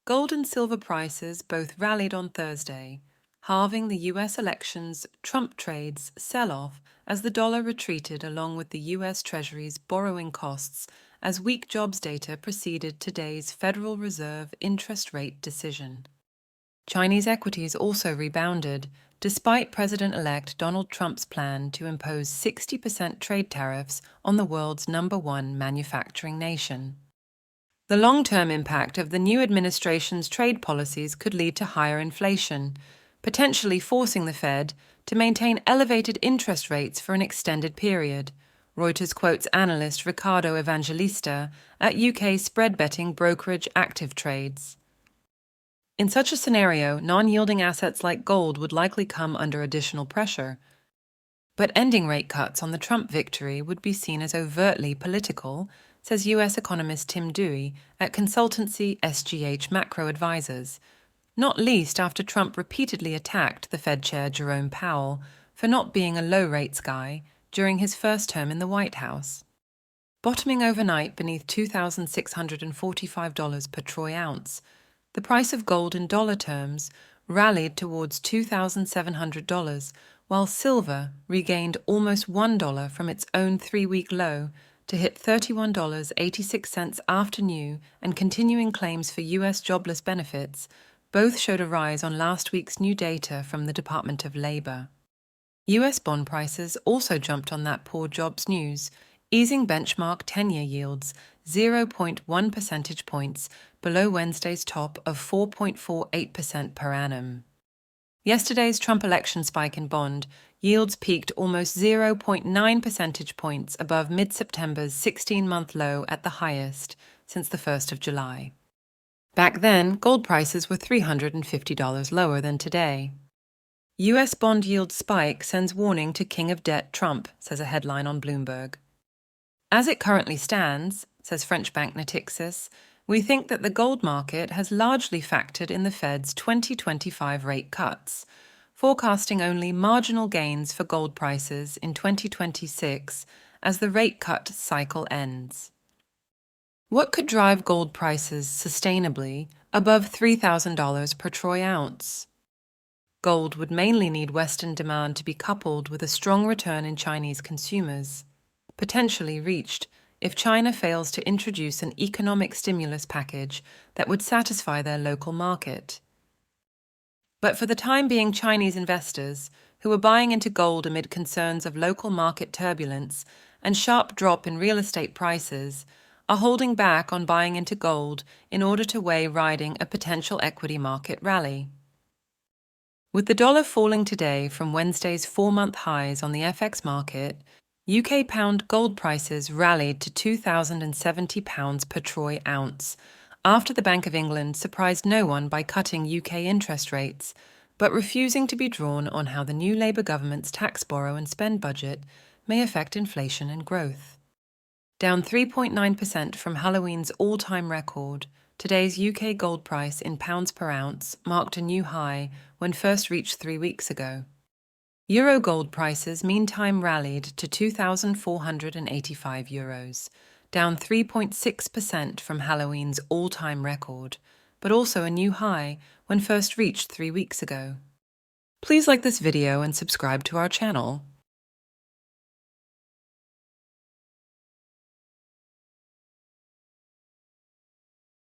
Gold and silver prices both rallied on Thursday, halving the US election's Trump trades sell-off as the dollar retreated along with the US Treasury's borrowing costs as weak jobs data preceded today's Federal Reserve interest rate decision. Chinese equities also rebounded, despite President-elect Donald Trump's plan to impose 60% trade tariffs on the world's #1 manufacturing nation. The long-term impact of the new administration's trade policies could lead to higher inflation, potentially forcing the Fed to maintain elevated interest rates for an extended period, Reuters quotes analyst Riccardo Evangelista at UK spread betting brokerage Active Trades. In such a scenario, non-yielding assets like gold would likely come under additional pressure, but ending rate cuts on the Trump victory would be seen as overtly political, says US economist Tim Dewey at consultancy SGH Macro Advisors, not least after Trump repeatedly attacked the Fed Chair Jerome Powell for not being a low-rates guy during his first term in the White House. Bottoming overnight beneath $2,645 per troy ounce, the price of gold in dollar terms rallied towards $2,700, while silver regained almost $1 from its own three-week low to hit $31.86 after new and continuing claims for U.S. jobless benefits. Both showed a rise on last week's new data from the Department of Labor. U.S. bond prices also jumped on that poor jobs news, easing benchmark 10-year yields 0.1 percentage points below Wednesday's top of 4.48% per annum. Yesterday's Trump election spike in bond yields peaked almost 0.9 percentage points above mid-September's 16-month low at the highest since the 1st of July. Back then, gold prices were $350 lower than today. U.S. bond yield spike sends warning to King of Debt Trump, says a headline on Bloomberg. As it currently stands, says French bank Natixis, we think that the gold market has largely factored in the Fed's 2025 rate cuts, forecasting only marginal gains for gold prices in 2026 as the rate cut cycle ends. What could drive gold prices sustainably above $3,000 per troy ounce? Gold would mainly need Western demand to be coupled with a strong return in Chinese consumers, potentially reached if China fails to introduce an economic stimulus package that would satisfy their local market. But for the time being, Chinese investors, who are buying into gold amid concerns of local market turbulence and sharp drop in real estate prices, are holding back on buying into gold in order to weigh riding a potential equity market rally. With the dollar falling today from Wednesday's 4-month highs on the FX market, UK pound gold prices rallied to £2,070 per troy ounce after the Bank of England surprised no one by cutting UK interest rates, but refusing to be drawn on how the new Labour government's tax borrow and spend budget may affect inflation and growth. Down 3.9% from Halloween's all-time record, today's UK gold price in pounds per ounce marked a new high when first reached 3 weeks ago. Euro gold prices meantime rallied to €2,485, down 3.6% from Halloween's all-time record, but also a new high when first reached 3 weeks ago. Please like this video and subscribe to our channel.